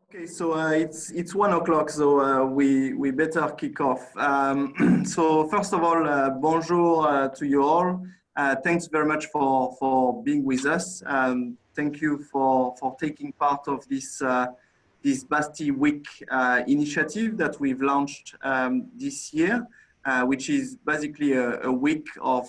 Okay, so it's 1 o'clock, so we better kick off. So first of all, bonjour to you all. Thanks very much for being with us. Thank you for taking part of this Basti Week initiative that we've launched this year, which is basically a week of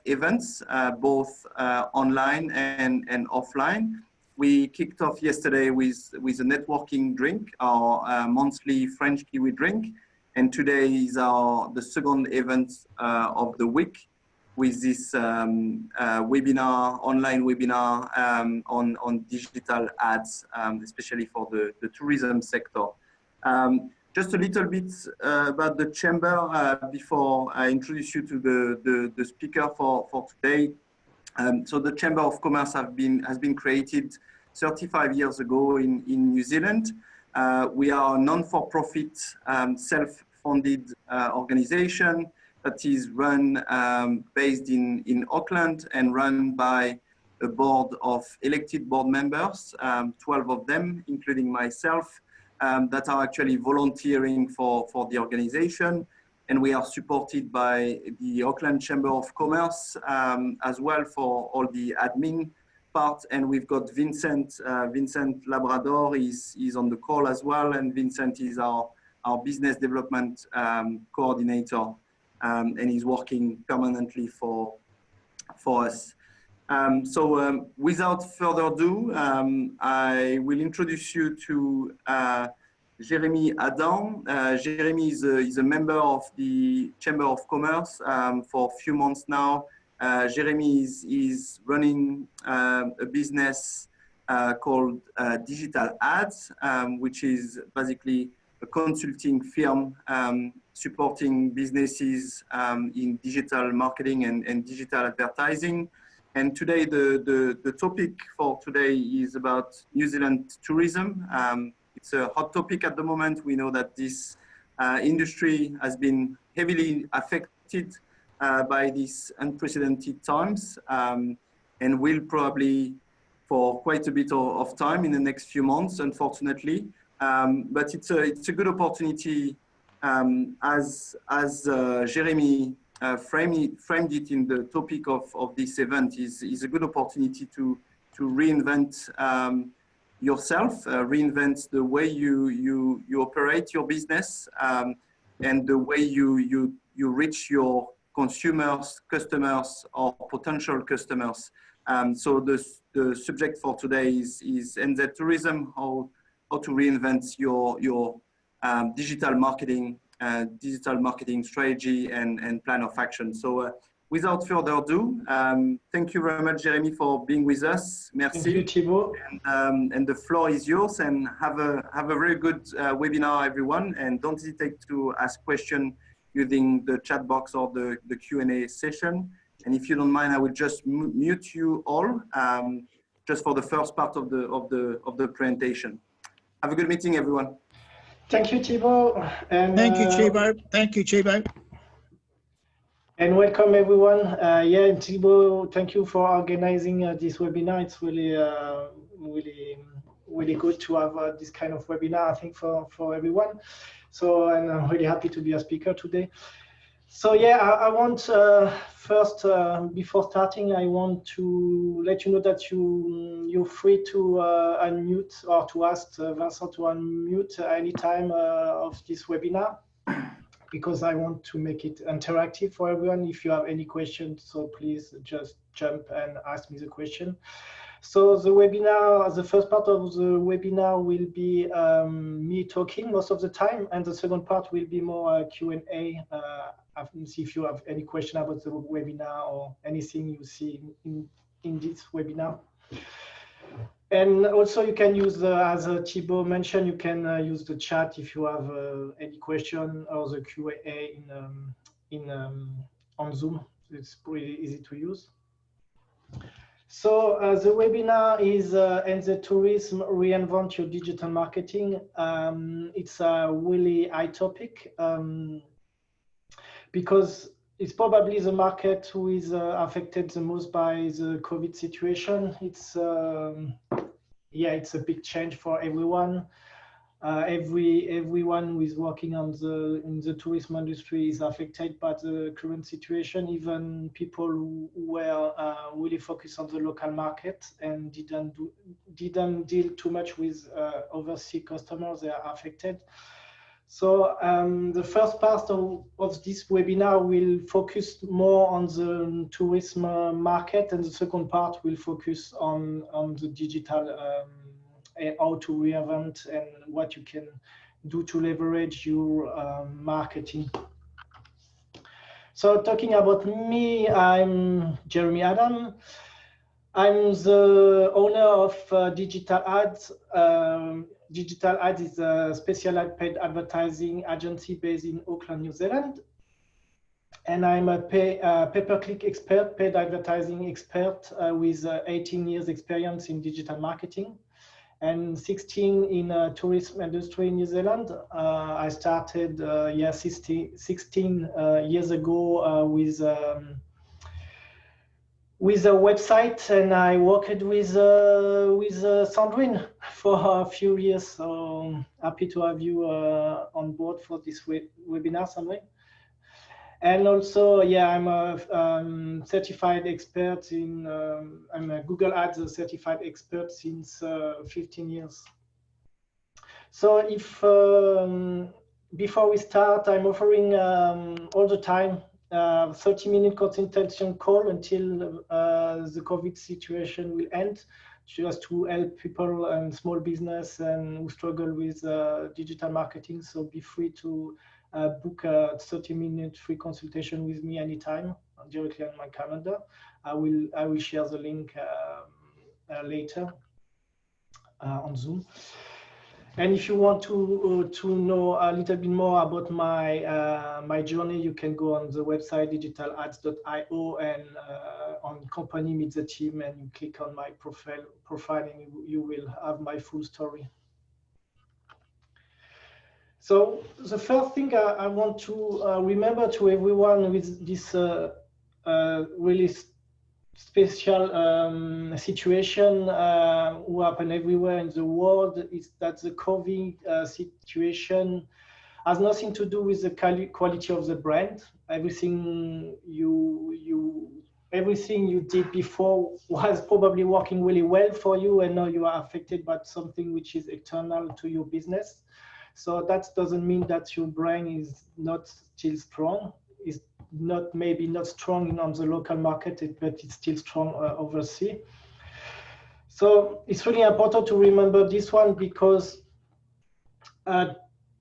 events, both online and offline. We kicked off yesterday with a networking drink, our monthly French Kiwi drink. And today is the second event of the week with this online webinar on digital ads, especially for the tourism sector. Just a little bit about the chamber before I introduce you to the speaker for today. So the Chamber of Commerce has been created 35 years ago in New Zealand. We are a non-for-profit, self-funded organization that is run based in Auckland and run by a board of elected board members, 12 of them, including myself, that are actually volunteering for the organization. And we are supported by the Auckland Chamber of Commerce as well for all the admin part. And we've got Vincent Labrador is on the call as well. And Vincent is our business development coordinator, and he's working permanently for us. So without further ado, I will introduce you to Jeremy Adam. Jeremy is a member of the Chamber of Commerce for a few months now. Jeremy is running a business called Digital Ads, which is basically a consulting firm supporting businesses in digital marketing and digital advertising. And today, the topic for today is about New Zealand tourism. It's a hot topic at the moment. We know that this industry has been heavily affected by these unprecedented times and will probably for quite a bit of time in the next few months, unfortunately. But it's a good opportunity as Jeremy framed it in the topic of this event is a good opportunity to reinvent yourself, reinvent the way you operate your business and the way you reach your consumers, customers, or potential customers. So the subject for today is NZ Tourism, how to reinvent your digital marketing strategy and plan of action. So without further ado, thank you very much, Jeremy, for being with us. Merci. Thank you, Thibaut. And the floor is yours. And have a very good webinar, everyone. And don't hesitate to ask questions using the chat box or the Q&A session. And if you don't mind, I will just mute you all just for the first part of the presentation. Have a good meeting, everyone. Thank you, Thibaut. And, thank you, Thibaut. Thank you, Thibaut. And welcome, everyone. Yeah, Thibaut, thank you for organizing this webinar. It's really good to have this kind of webinar, I think, for everyone. So, and I'm really happy to be a speaker today. So yeah, I want first, before starting, I want to let you know that you're free to unmute or to ask Vincent to unmute any time of this webinar, because I want to make it interactive for everyone. If you have any questions, so please just jump and ask me the question. So the webinar, the first part of the webinar will be me talking most of the time, and the second part will be more Q&A. See if you have any question about the webinar or anything you see in this webinar. And also you can use, as Thibaut mentioned, you can use the chat if you have any question, or the Q&A on Zoom. It's pretty easy to use. So the webinar is NZ Tourism, Reinvent Your Digital Marketing. It's a really high topic because it's probably the market who is affected the most by the COVID situation. It's yeah, it's a big change for everyone. Everyone who is working in the tourism industry is affected by the current situation. Even people who were really focused on the local market and didn't deal too much with overseas customers, they are affected. So the first part of this webinar will focus more on the tourism market, and the second part will focus on the digital, how to reinvent and what you can do to leverage your marketing. So talking about me, I'm Jeremy Adam. I'm the owner of Digital Ads. Digital Ads is a specialized paid advertising agency based in Auckland, New Zealand. And I'm a pay-per-click expert, paid advertising expert with 18 years experience in digital marketing and 16 in tourism industry in New Zealand. I started 16 years ago with a website, and I worked with Sandrine for a few years. So happy to have you on board for this webinar, Sandrine. And also, yeah, I'm a certified expert in, I'm a Google Ads certified expert since 15 years. So if, before we start, I'm offering all the time 30-minute consultation call until the COVID situation will end, just to help people and small business and who struggle with digital marketing. So be free to book a 30-minute free consultation with me anytime directly on my calendar. I will share the link later on Zoom. And if you want to know a little bit more about my journey, you can go on the website digitalads.io and on company meet the team, and you click on my profile and you will have my full story. So the first thing I want to remember to everyone with this really special situation who happen everywhere in the world is that the COVID situation has nothing to do with the quality of the brand. Everything you did before was probably working really well for you, and now you are affected by something which is external to your business. So that doesn't mean that your brand is not still strong. It's maybe not strong on the local market, but it's still strong overseas. So it's really important to remember this one, because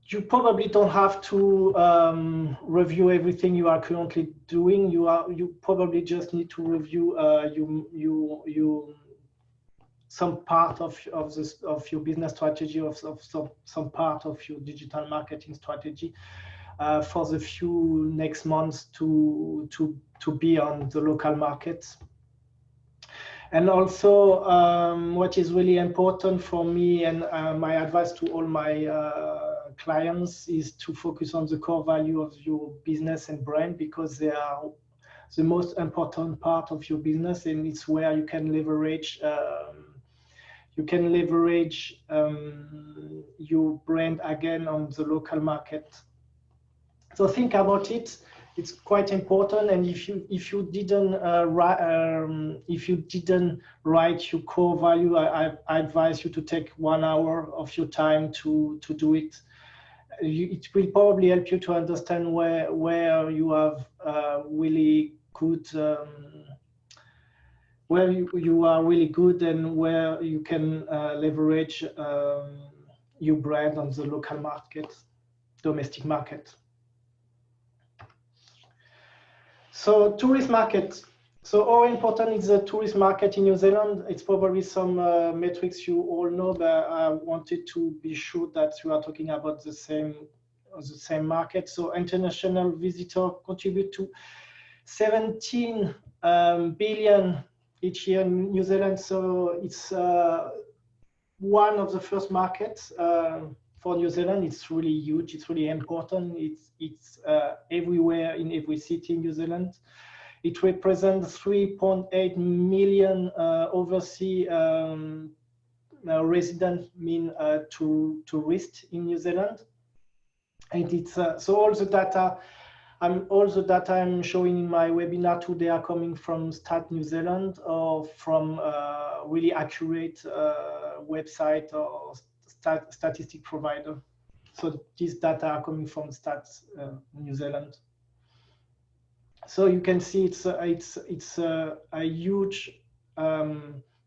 you probably don't have to review everything you are currently doing. You probably just need to review some part of your business strategy, of some part of your digital marketing strategy for the few next months to be on the local market. And also, what is really important for me and my advice to all my clients is to focus on the core value of your business and brand, because they are the most important part of your business, and it's where you can leverage your brand again on the local market. So think about it. It's quite important. And if you didn't write your core value, I advise you to take 1 hour of your time to do it. It will probably help you to understand where you have really good. Where you are really good, and where you can leverage your brand on the local market, domestic market. So tourist market. So how important is the tourist market in New Zealand? It's probably some metrics you all know, but I wanted to be sure that we are talking about the same market. So international visitors contribute to 17 billion each year in New Zealand. So it's one of the first markets for New Zealand. It's really huge. It's really important. It's everywhere in every city in New Zealand. It represents 3.8 million overseas resident mean tourist in New Zealand. And it's so all the data I'm showing in my webinar today are coming from Stat New Zealand or from really accurate website or statistic provider. So these data are coming from Stats New Zealand. So you can see it's a huge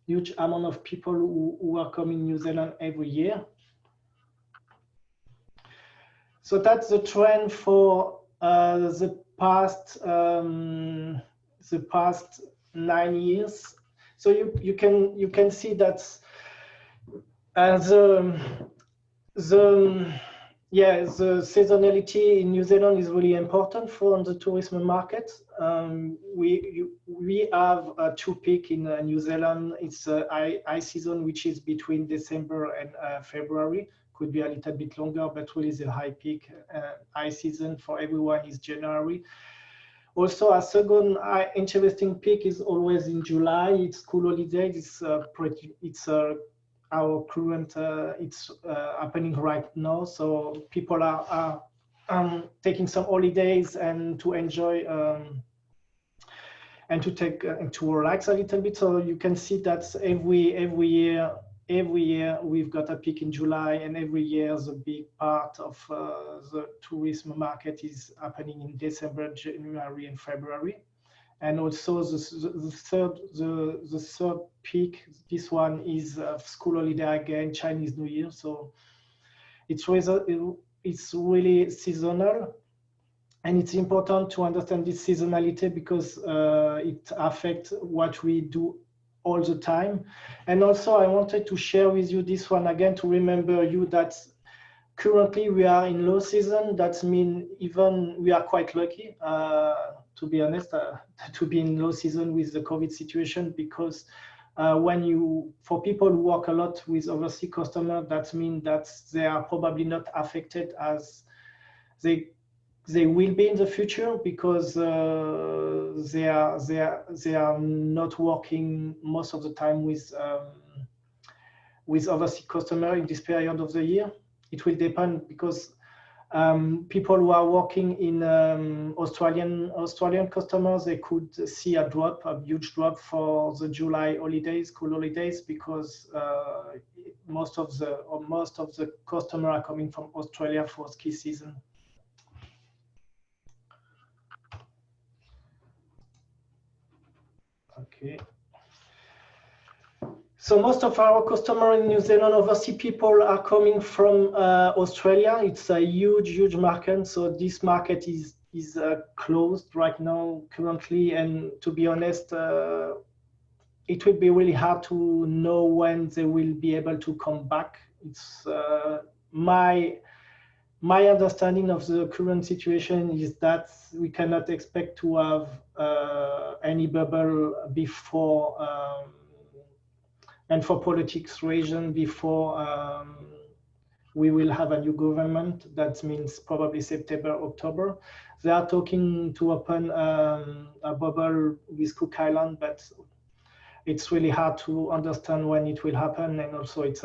huge amount of people who are coming New Zealand every year. So that's the trend for the past 9 years. So you can see that the seasonality in New Zealand is really important for the tourism market. We have two peaks in New Zealand. It's high season, which is between December and February. Could be a little bit longer, but really the high peak, high season for everyone is January. Also, a second interesting peak is always in July. It's school holidays. It's our current. It's happening right now. So people are taking some holidays and to enjoy and to take to relax a little bit. So you can see that every year we've got a peak in July, and every year the big part of the tourism market is happening in December, January, and February. And also the third peak, this one is school holiday again, Chinese New Year. So it's really seasonal. And it's important to understand this seasonality because it affects what we do all the time. And also I wanted to share with you this one again to remember you that currently we are in low season. That means even we are quite lucky, to be honest, to be in low season with the COVID situation, because for people who work a lot with overseas customers, that means that they are probably not affected as they will be in the future, because they are not working most of the time with overseas customer in this period of the year. It will depend, because people who are working in Australian customers, they could see a huge drop for the July holidays, school holidays, because most of the customers are coming from Australia for ski season. Okay. So most of our customers in New Zealand, overseas people, are coming from Australia. It's a huge market. So this market is closed right now currently. And to be honest, it will be really hard to know when they will be able to come back. It's my understanding of the current situation is that we cannot expect to have any bubble before, and for politics reason, before we will have a new government. That means probably September, October. They are talking to open a bubble with Cook Island, but it's really hard to understand when it will happen. And also it's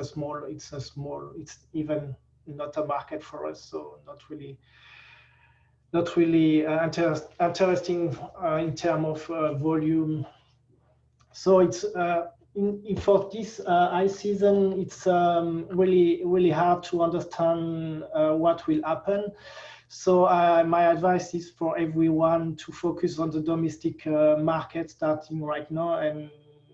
even not a market for us, so not really interesting in terms of volume. So it's for this high season, it's really hard to understand what will happen. So my advice is for everyone to focus on the domestic market starting right now, and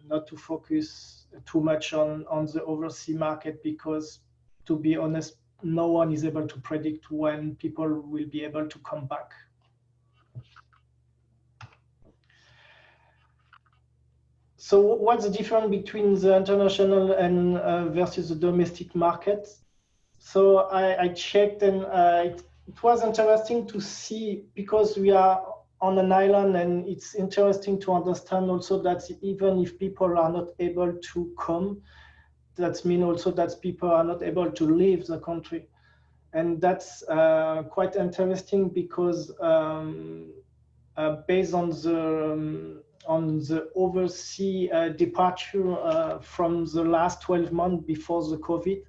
not to focus too much on the overseas market, because to be honest, no one is able to predict when people will be able to come back. So what's the difference between the international and versus the domestic market? So I checked, and it was interesting to see, because we are on an island, and it's interesting to understand also that even if people are not able to come, that means also that people are not able to leave the country. And that's quite interesting, because based on the overseas departure from the last 12 months before the COVID.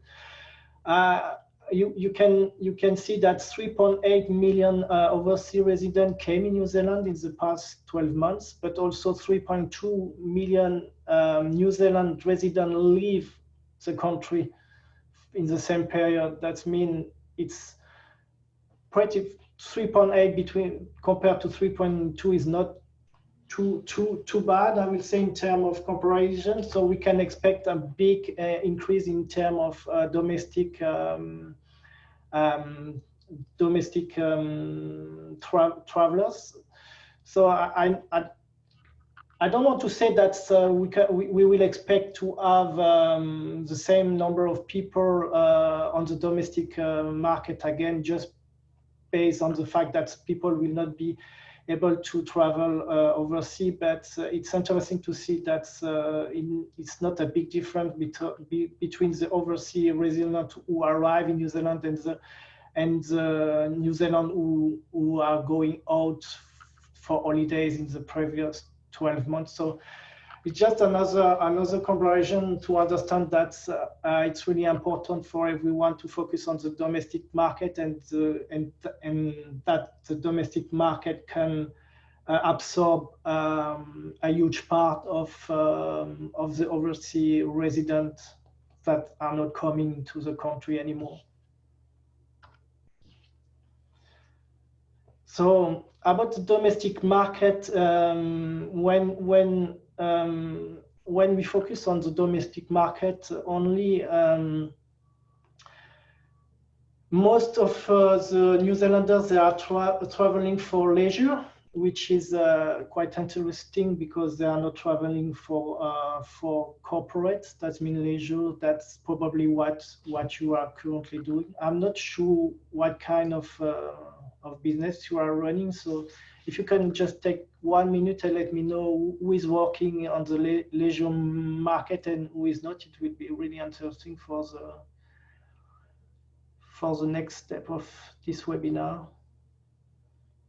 You can see that 3.8 million overseas residents came in New Zealand in the past 12 months, but also 3.2 million New Zealand residents leave the country in the same period. That means it's pretty 3.8 between compared to 3.2 is not too bad, I will say, in terms of comparison. So we can expect a big increase in terms of domestic travelers. So I don't want to say that we will expect to have the same number of people on the domestic market again, just based on the fact that people will not be able to travel overseas, but it's interesting to see that it's not a big difference between the overseas residents who arrive in New Zealand and the New Zealand who are going out for holidays in the previous 12 months. So it's just another comparison to understand that it's really important for everyone to focus on the domestic market and that the domestic market can absorb a huge part of the overseas residents that are not coming to the country anymore. So about the domestic market, when we focus on the domestic market only, most of the New Zealanders, they are traveling for leisure, which is quite interesting because they are not traveling for corporate. That means leisure. That's probably what you are currently doing. I'm not sure what kind of business you are running. So if you can just take 1 minute and let me know who is working on the leisure market and who is not, it will be really interesting for the next step of this webinar.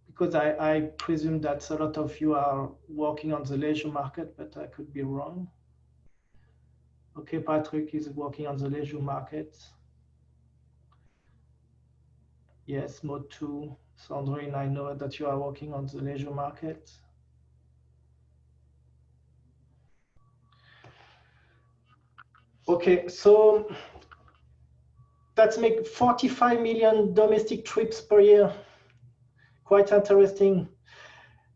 Because I presume that a lot of you are working on the leisure market, but I could be wrong. Okay, Patrick is working on the leisure market. Yes, Mode 2. Sandrine, I know that you are working on the leisure market. Okay, so that's make 45 million domestic trips per year. Quite interesting.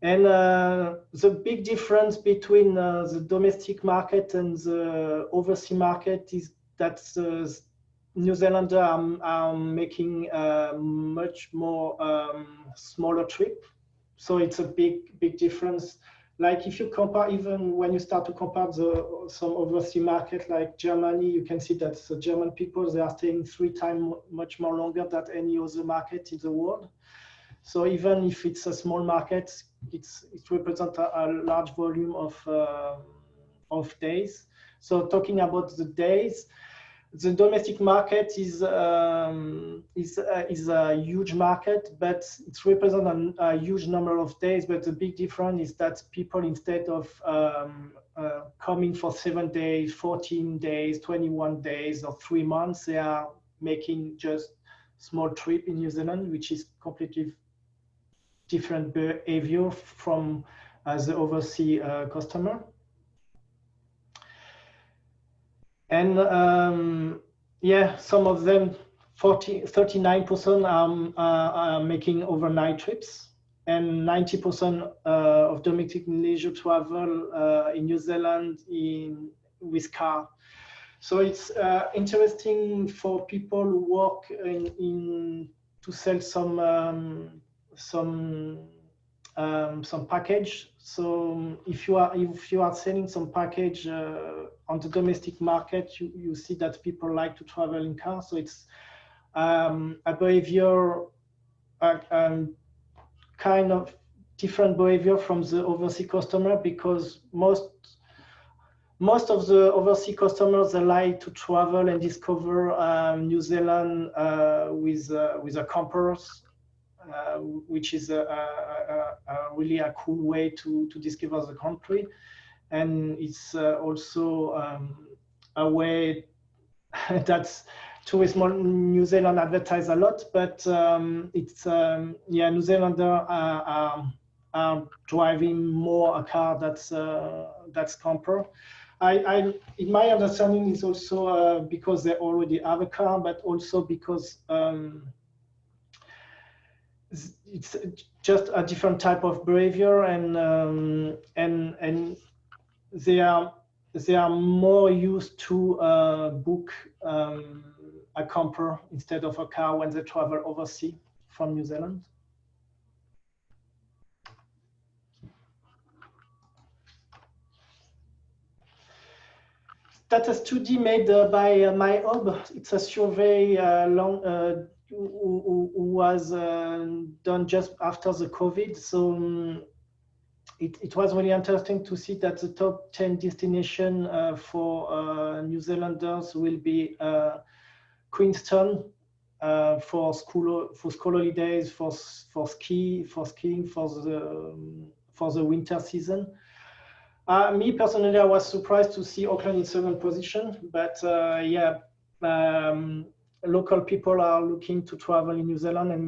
And the big difference between the domestic market and the overseas market is that New Zealanders are making much more smaller trip. So it's a big difference. Like if you compare, even when you start to compare some overseas market like Germany, you can see that the German people, they are staying 3 times much more longer than any other market in the world. So even if it's a small market, it represents a large volume of days. So talking about the days, the domestic market is a huge market, but it represents a huge number of days. But the big difference is that people, instead of coming for 7 days, 14 days, 21 days, or 3 months, they are making just small trip in New Zealand, which is completely different behavior from the overseas customer. And yeah, some of them, 39% are making overnight trips, and 90% of domestic leisure travel in New Zealand with car. So it's interesting for people who work to sell some package. So if you are selling some package on the domestic market, you see that people like to travel in car. So it's a behavior, kind of different behavior from the overseas customer, because most of the overseas customers, they like to travel and discover New Zealand with a campers. which is a really a cool way to discover the country. And it's also a way that's tourism New Zealand advertise a lot, but it's yeah, New Zealander are driving more a car that's camper. In my understanding, is also because they already have a car, but also because it's just a different type of behavior, and they are more used to book a camper instead of a car when they travel overseas from New Zealand. That's a study made by MyHub. It's a survey who was done just after the COVID. So it was really interesting to see that the top 10 destination for New Zealanders will be Queenstown for school holidays, for skiing for the winter season. Me personally, I was surprised to see Auckland in second position, but yeah, local people are looking to travel in New Zealand and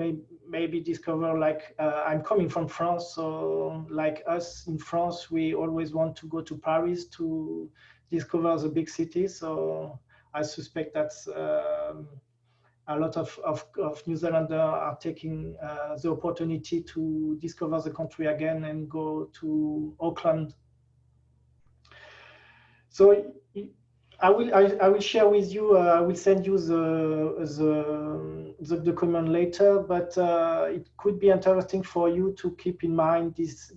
maybe discover, like, I'm coming from France, so like us in France, we always want to go to Paris to discover the big cities. So I suspect that's a lot of New Zealanders are taking the opportunity to discover the country again and go to Auckland. So I will share with you. I will send you the document later. But it could be interesting for you to keep in mind this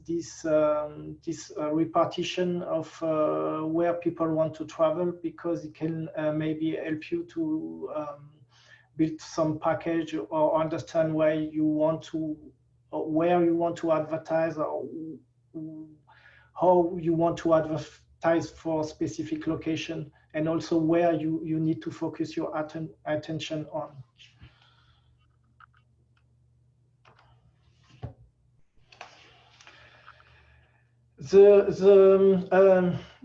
repartition of where people want to travel, because it can maybe help you to build some package or understand where you want to advertise, or how you want to advertise for specific location, and also where you need to focus your attention on. The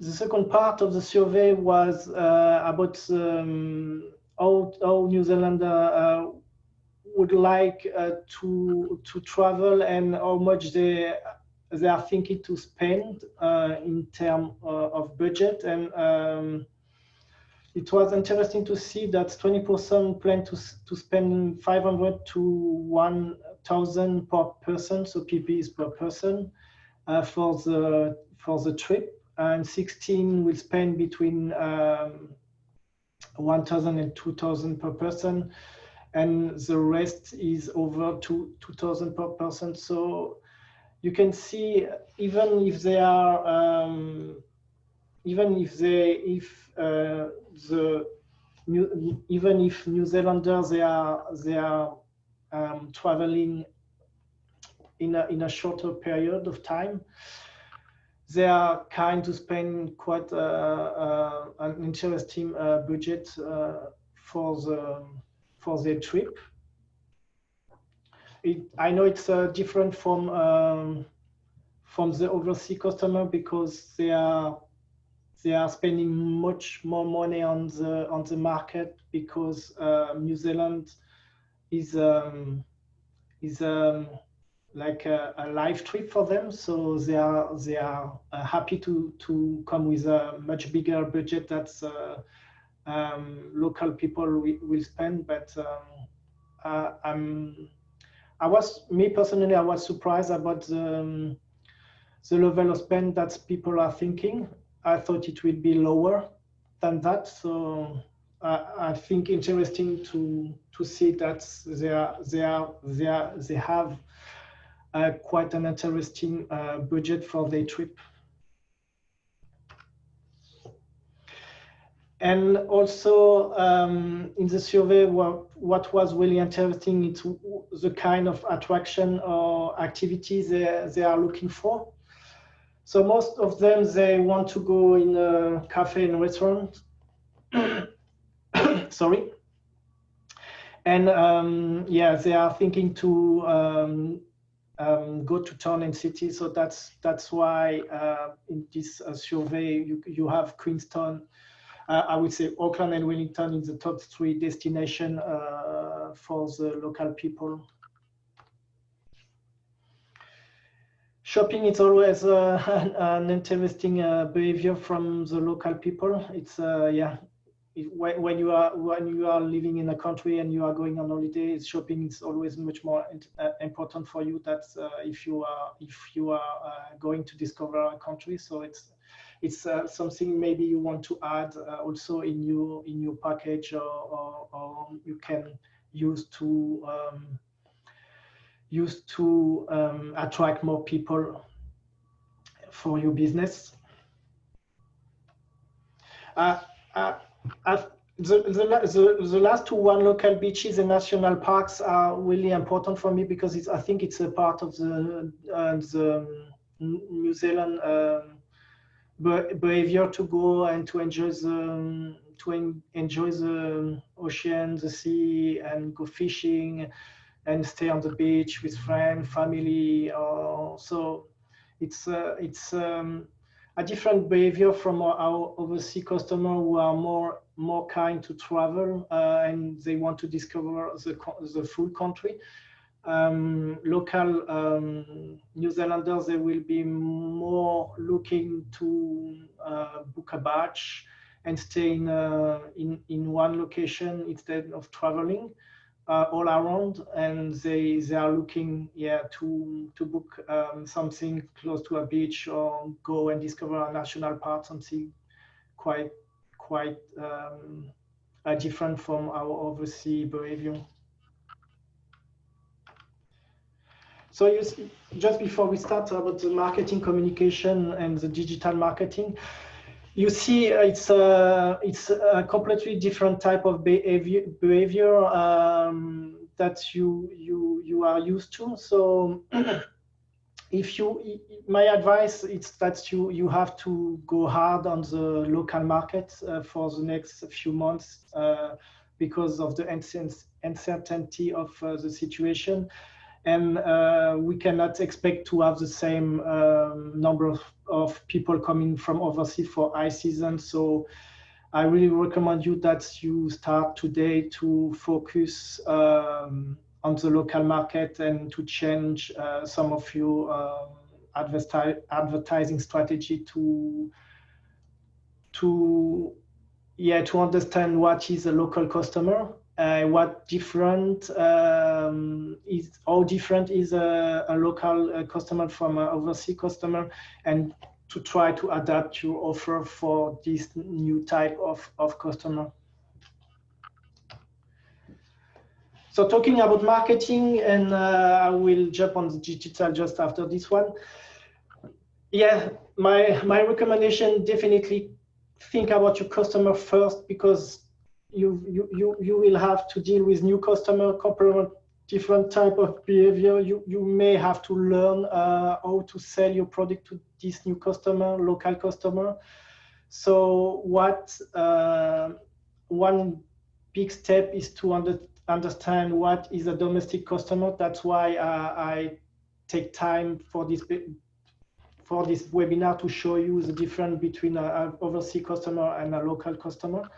second part of the survey was about how New Zealander would like to travel, and how much they are thinking to spend in terms of budget. And it was interesting to see that 20% plan to spend 500 to 1,000 per person, so PP is per person, for the trip, and 16 will spend between 1,000 and 2,000 per person, and the rest is over 2,000 per person. So you can see, even if New Zealanders they are traveling in a shorter period of time, they are kind to spend quite an interesting budget for their trip. I know it's different from the overseas customer, because they are spending much more money on the market, because New Zealand is like a life trip for them. So they are happy to come with a much bigger budget that local people will spend. But me personally, I was surprised about the level of spend that people are thinking. I thought it would be lower than that. So I think interesting to see that they have quite an interesting budget for their trip. And also in the survey, what was really interesting is the kind of attraction or activities they are looking for. So most of them, they want to go in a cafe and restaurant. Sorry. And yeah, they are thinking to go to town and city. So that's why in this survey you have Queenstown. I would say Auckland and Wellington in the top 3 destinations for the local people. Shopping is always an interesting behavior from the local people. It's yeah, when you are living in a country and you are going on holiday, shopping is always much more important for you. That's if you are going to discover a country. So it's something maybe you want to add also in your package, or you can use to attract more people for your business. The last 2 one local beaches and national parks are really important for me because I think it's a part of the New Zealand behavior to go and to enjoy the ocean, the sea, and go fishing and stay on the beach with friends, family. So it's a different behavior from our overseas customers who are more kind to travel and they want to discover the full country. Local New Zealanders, they will be more looking to book a batch and stay in one location instead of traveling all around, and they are looking to book something close to a beach or go and discover a national park, something quite different from our overseas behavior. So you see, just before we start about the marketing communication and the digital marketing, you see it's a completely different type of behavior that you are used to. So my advice is that you have to go hard on the local market for the next few months because of the uncertainty of the situation. And we cannot expect to have the same number of people coming from overseas for high season. So I really recommend you that you start today to focus on the local market and to change some of your advertising strategy to understand what is a local customer. What different how different is a local customer from an overseas customer, and to try to adapt your offer for this new type of customer. So talking about marketing, and I will jump on the digital just after this one. Yeah, my recommendation, definitely think about your customer first, because you will have to deal with new customer, complement different type of behavior. You may have to learn how to sell your product to this new customer, local customer. So one big step is to understand what is a domestic customer. That's why I take time for this webinar to show you the difference between an overseas customer and a local customer.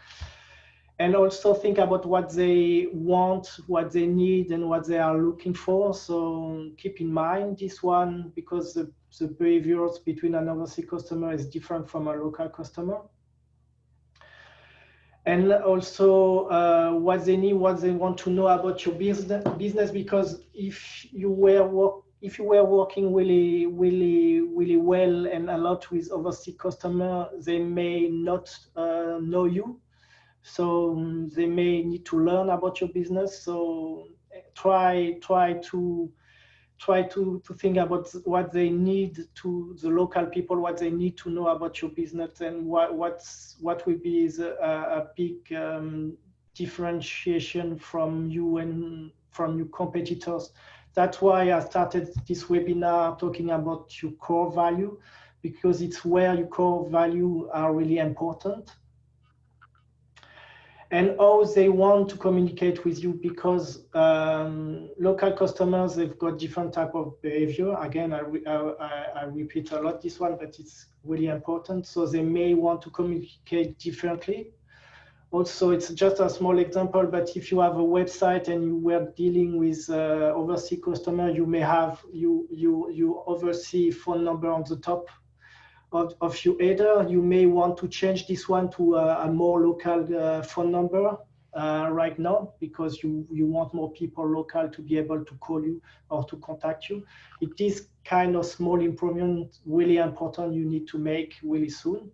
And also think about what they want, what they need, and what they are looking for. So keep in mind this one, because the behaviors between an overseas customer is different from a local customer. And also what they need, what they want to know about your business, because if you were working really well and a lot with overseas customer, they may not know you. So they may need to learn about your business. So try to think about what they need, to the local people, what they need to know about your business, and what will be a big differentiation from you and from your competitors. That's why I started this webinar talking about your core value, because it's where your core value are really important. and how they want to communicate with you, because local customers, they've got different type of behavior. Again, I repeat a lot this one, but it's really important. So they may want to communicate differently. Also, it's just a small example, but if you have a website and you were dealing with overseas customer, you may have you oversee phone number on the top of your header. You may want to change this one to a more local phone number right now, because you want more people local to be able to call you or to contact you. It is kind of small improvement, really important, you need to make really soon.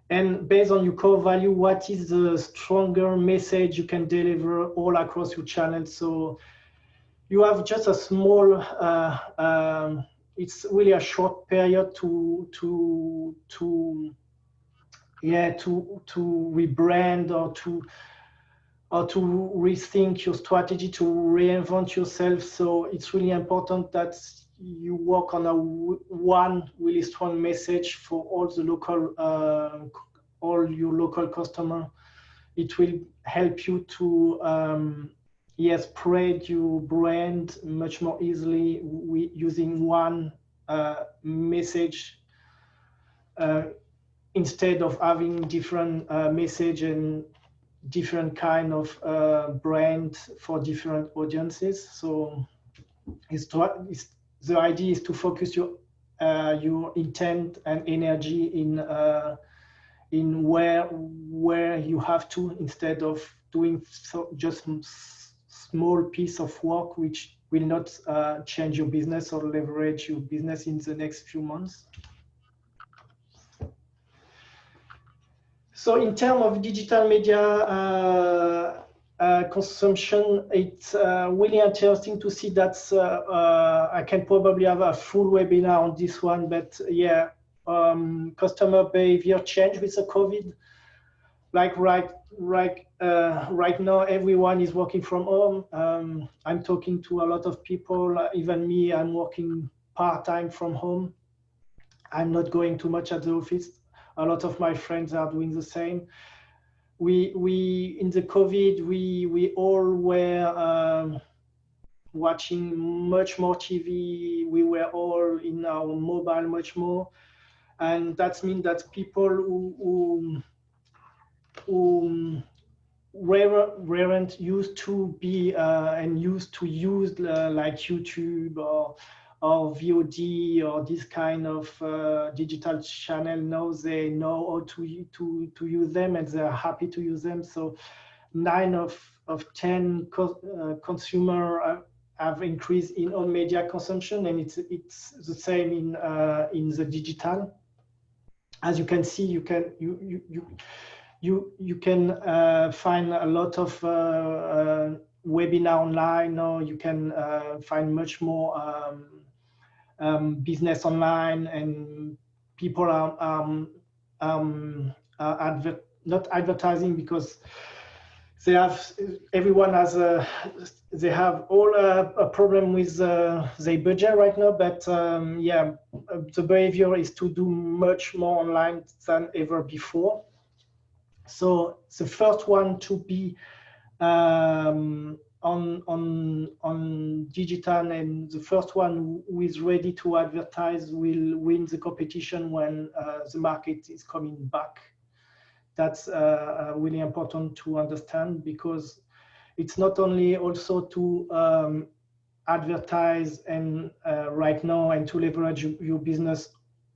And based on your core value, what is the stronger message you can deliver all across your channel? So you have just a small, it's really a short period to rebrand or to rethink your strategy, to reinvent yourself. So it's really important that you work on one really strong message for all the local, all your local customer. It will help you to spread your brand much more easily using one message instead of having different message and different kind of brand for different audiences. So the idea is to focus your intent and energy in where you have to, instead of doing just small piece of work which will not change your business or leverage your business in the next few months. So in terms of digital media consumption, it's really interesting to see that I can probably have a full webinar on this one, but yeah, customer behavior change with the COVID. Like right now, everyone is working from home. I'm talking to a lot of people, even me, I'm working part-time from home. I'm not going too much at the office. A lot of my friends are doing the same. We in the COVID, we all were watching much more TV. We were all in our mobile much more, and that means that people who weren't used to be and used to use like YouTube or VOD or this kind of digital channel, now they know how to use them, and they're happy to use them. So 9 of 10 consumer have increased in on media consumption, and it's the same in the digital. As you can see, you can find a lot of webinar online, or you can find much more business online, and people are not advertising, because everyone has they have all a problem with their budget right now, but yeah, the behavior is to do much more online than ever before. So the first one to be on digital, and the first one who is ready to advertise will win the competition when the market is coming back. That's really important to understand, because it's not only also to advertise and right now and to leverage your business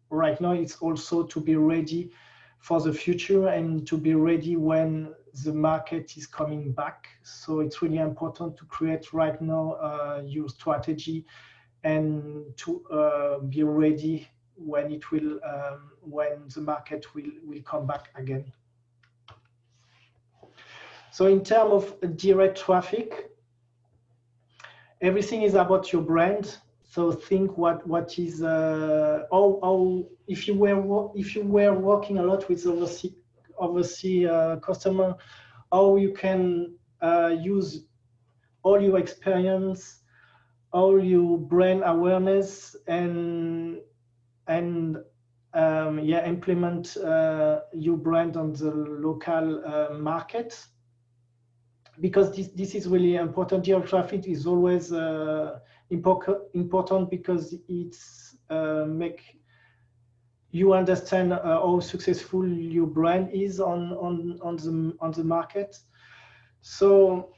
right now, it's also to be ready for the future and to be ready when the market is coming back. So it's really important to create right now your strategy, and to be ready when it will when the market will come back again. So in terms of direct traffic, everything is about your brand. So think what is if you were working a lot with overseas customer, how you can use all your experience, all your brand awareness, and implement your brand on the local market, because this is really important. Geographic is always important because it's make you understand how successful your brand is on the market. So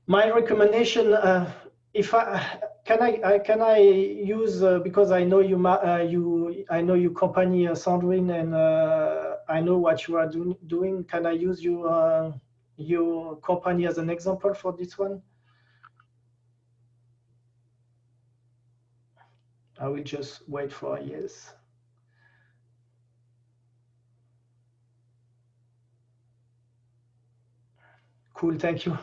my recommendation, if I use because I know I know your company, Sandrine, and I know what you are doing. Can I use your company as an example for this one? I will just wait for a yes. Cool, thank you.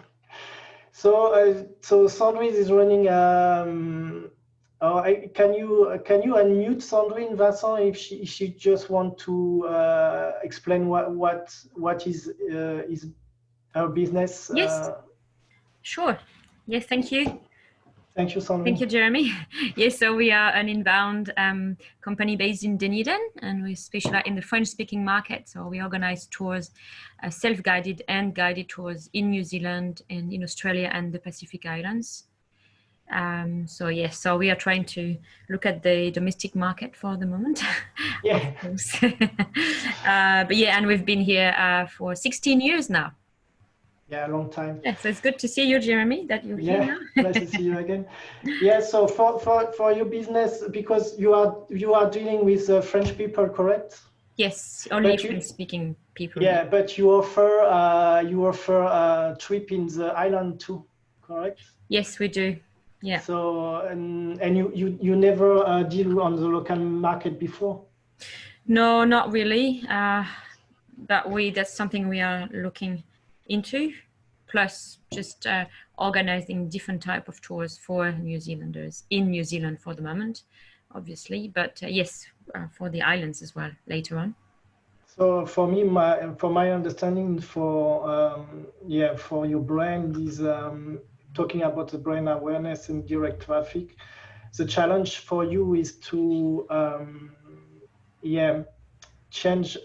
So, so Sandrine is running. Can you unmute Sandrine, Vincent, if she just want to explain what is her business? Yes, sure. Yes, thank you. Thank you, Sandrine. Thank you, Jeremy. Yes, so we are an inbound company based in Dunedin, and we specialize in the French-speaking market. So we organize tours, self-guided and guided tours in New Zealand and in Australia and the Pacific Islands. So yes, so we are trying to look at the domestic market for the moment. Yeah. Of course. But yeah, and we've been here for 16 years now. Yeah, a long time. Yeah, so it's good to see you, Jeremy, that you're here now. Nice to see you again. Yeah, so for your business, because you are dealing with French people, correct? Yes, only French-speaking people. Yeah, but you offer a trip in the island too, correct? Yes, we do. Yeah. So and you never deal on the local market before? No, not really. That's something we are looking into. Plus, just organizing different type of tours for New Zealanders in New Zealand for the moment, obviously. But yes, for the islands as well later on. So for me, for my understanding, for your brand is talking about the brand awareness and direct traffic. The challenge for you is to change.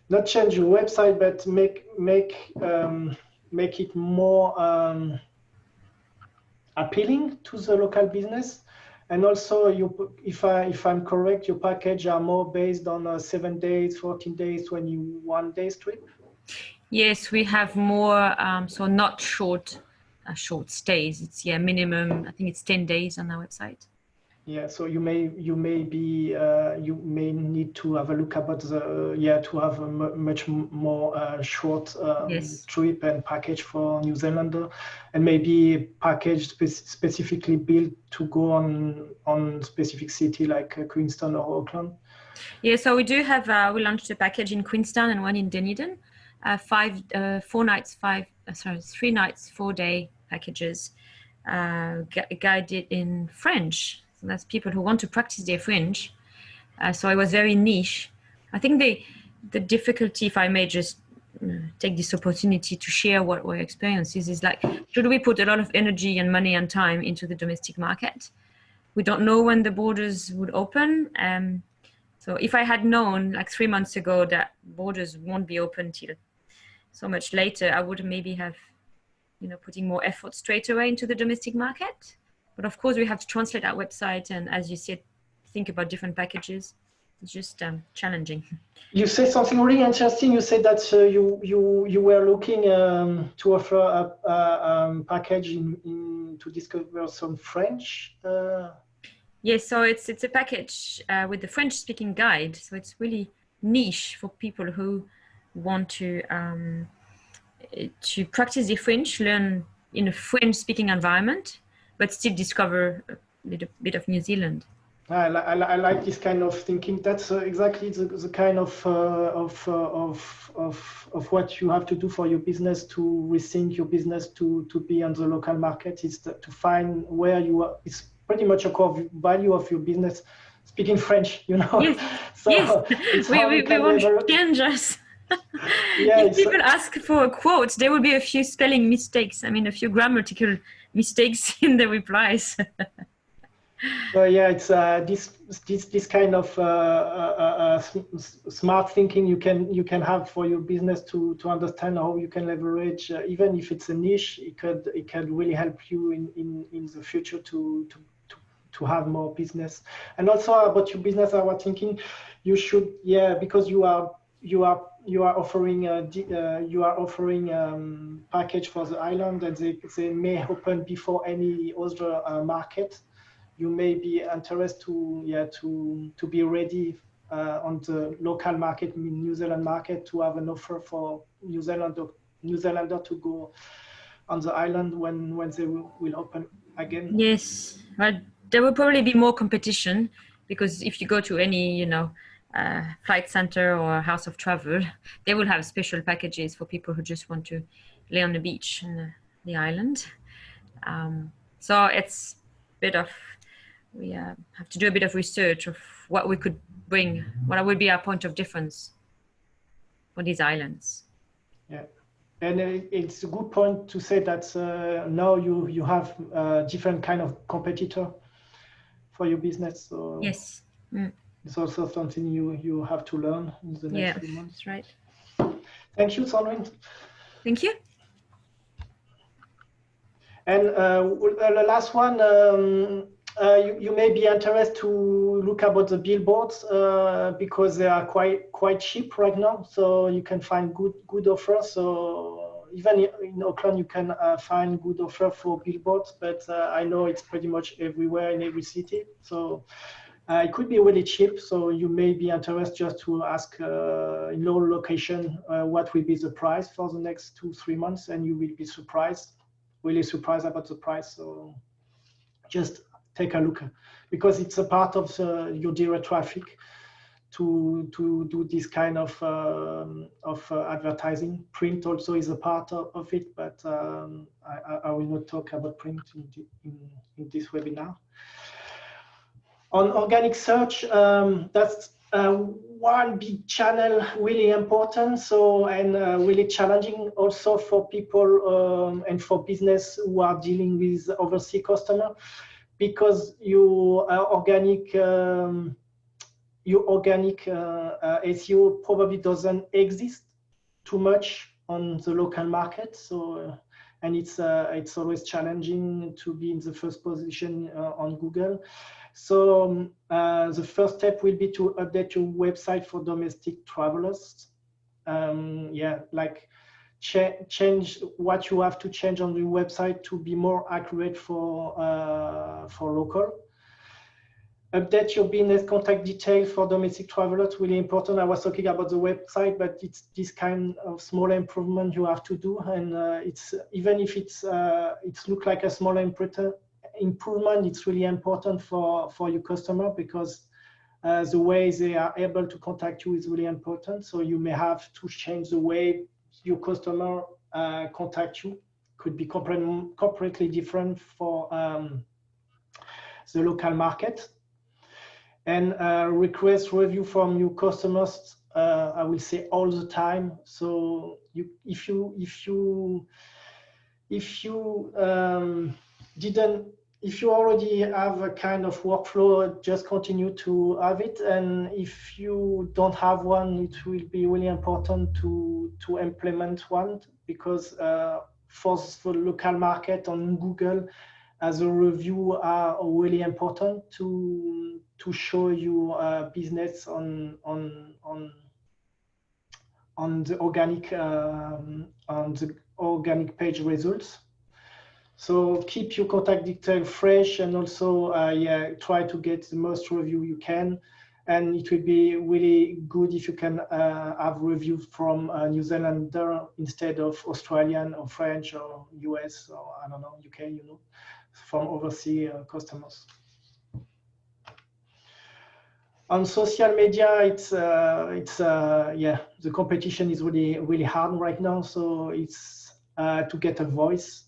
Not change your website, but make it more appealing to the local business. And also, if I'm correct, your package are more based on 7 days, 14 days, 21 days trip. Yes, we have more. So not short stays. It's minimum. I think it's 10 days on our website. Yeah, so you may need to have a look about to have a much more short trip and package for New Zealander, and maybe package specifically built to go on specific city like Queenstown or Auckland. Yeah, so we do have we launched a package in Queenstown and one in Dunedin, 3 nights, 4 day packages, guided in French. So that's people who want to practice their French. So it was very niche. I think the difficulty, if I may just take this opportunity to share what our experience is like, should we put a lot of energy and money and time into the domestic market? We don't know when the borders would open. So if I had known like 3 months ago that borders won't be open till so much later, I would maybe have, putting more effort straight away into the domestic market. But of course, we have to translate our website, and as you said, think about different packages. It's just challenging. You said something really interesting. You said that you were looking to offer a package to discover some French. Yes, so it's a package with the French-speaking guide. So it's really niche for people who want to practice their French, learn in a French-speaking environment, but still discover a little bit of New Zealand. I like this kind of thinking. That's exactly the kind of what you have to do for your business to rethink your business to be on the local market. Is to find where you are. It's pretty much a core value of your business. Speaking French, Yes. So yes. We won't change us. If people ask for a quote, there will be a few spelling mistakes. I mean, a few grammatical mistakes in the replies. So yeah, it's this kind of smart thinking you can have for your business to understand how you can leverage, even if it's a niche, it could really help you in the future to have more business. And also about your business, I was thinking you should, because you are offering package for the island, and they may open before any other market. You may be interested to be ready on the local market, New Zealand market, to have an offer for New Zealander to go on the island when they will open again. Yes, well, there will probably be more competition because if you go to any, flight center or house of travel, they will have special packages for people who just want to lay on the beach in the island. So it's a bit of, we have to do a bit of research of what we could bring, what would be our point of difference for these islands. Yeah. And it's a good point to say that now you have different kind of competitor for your business. So yes, it's also something you have to learn in the next few months. That's right. Thank you, Sandrine. Thank you. And the last one, you may be interested to look about the billboards because they are quite cheap right now. So you can find good offers. So even in Auckland, you can find good offer for billboards. But I know it's pretty much everywhere in every city. So it could be really cheap. So you may be interested just to ask in low location what will be the price for the next 2-3 months, and you will be really surprised about the price. So just take a look, because it's a part of your direct traffic to do this kind of advertising. Print also is a part of it, but I will not talk about print in this webinar. On organic search, that's one big channel, really important. So, and really challenging also for people and for business who are dealing with overseas customer, because your organic SEO probably doesn't exist too much on the local market. So, and it's always challenging to be in the first position on Google. So the first step will be to update your website for domestic travelers. Change what you have to change on the website to be more accurate for local. Update your business contact details for domestic travelers, really important. I was talking about the website, but it's this kind of small improvement you have to do, and it's even if it's look like a small improvement, it's really important for your customer, because the way they are able to contact you is really important. So you may have to change the way your customer contact you. Could be completely different for the local market. And request review from your customers, I will say all the time. So if you already have a kind of workflow, just continue to have it. And if you don't have one, it will be really important to implement one, because for the local market on Google, as a review are really important to show you business on the organic page results. So keep your contact detail fresh, and also try to get the most review you can. And it will be really good if you can have reviews from New Zealander instead of Australian or French or US or I don't know, UK, from overseas customers. On social media, the competition is really hard right now. So it's to get a voice,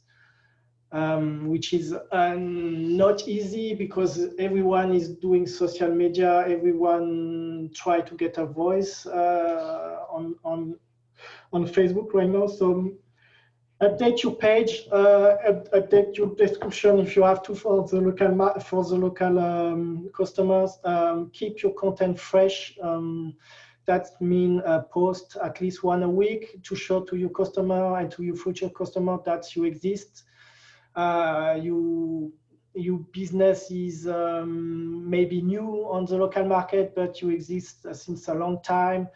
which is not easy, because everyone is doing social media. Everyone try to get a voice on Facebook right now. So update your page, update your description if you have to for the local customers. Keep your content fresh. That means post at least one a week to show to your customer and to your future customer that you exist. Your business is maybe new on the local market, but you exist since a long time.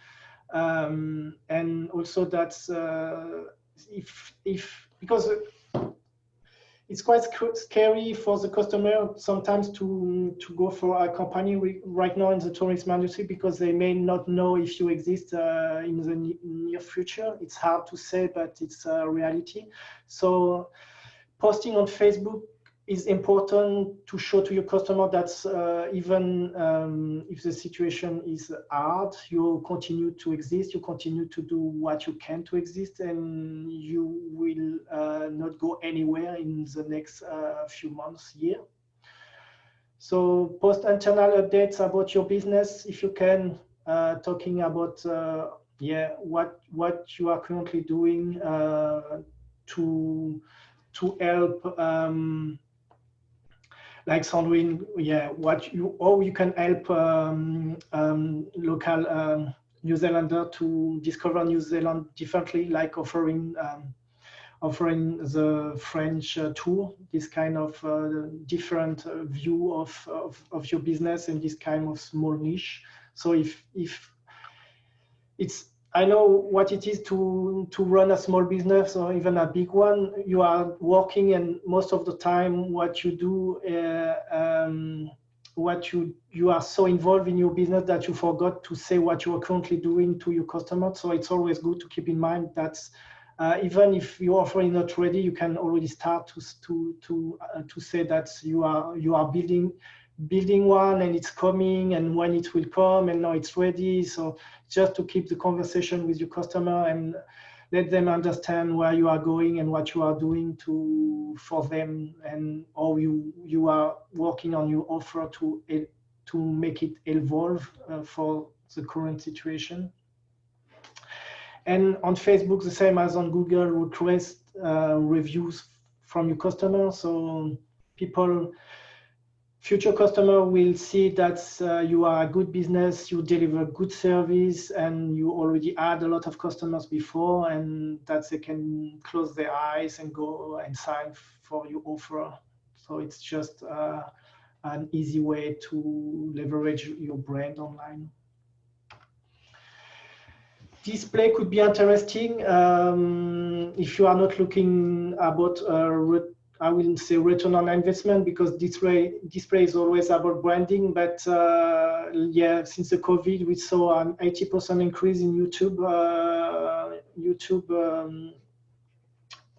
And also that's because it's quite scary for the customer sometimes to go for a company right now in the tourism industry, because they may not know if you exist in the near future. It's hard to say, but it's a reality. So posting on Facebook is important to show to your customer that even if the situation is hard, you continue to exist, you continue to do what you can to exist, and you will not go anywhere in the next few months, year. So post internal updates about your business if you can, talking about what you are currently doing to help like Sandrine, how you can help local New Zealander to discover New Zealand differently, like offering the French tour, this kind of different view of your business and this kind of small niche. So if it's, I know what it is to run a small business or even a big one. You are working, and most of the time what you do, you are so involved in your business that you forgot to say what you are currently doing to your customer. So it's always good to keep in mind that even if your offer is not ready, you can already start to say that you are building one and it's coming, and when it will come, and now it's ready. So just to keep the conversation with your customer and let them understand where you are going and what you are doing for them, and how you are working on your offer to make it evolve for the current situation. And on Facebook, the same as on Google, request reviews from your customer. So future customer will see that you are a good business, you deliver good service, and you already had a lot of customers before, and that they can close their eyes and go and sign for your offer. So it's just an easy way to leverage your brand online. Display could be interesting if you are not looking about I wouldn't say return on investment, because display is always about branding. But yeah, since the COVID, we saw an 80% increase in YouTube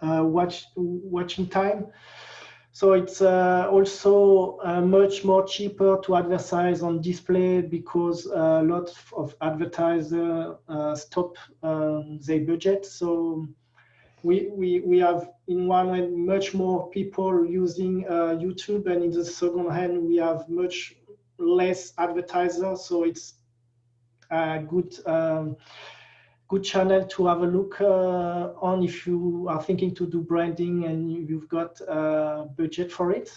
watching time. So it's also much more cheaper to advertise on display, because a lot of advertisers stop their budget. So we have, in one hand, much more people using YouTube, and in the second hand, we have much less advertisers. So it's a good channel to have a look on if you are thinking to do branding and you've got budget for it.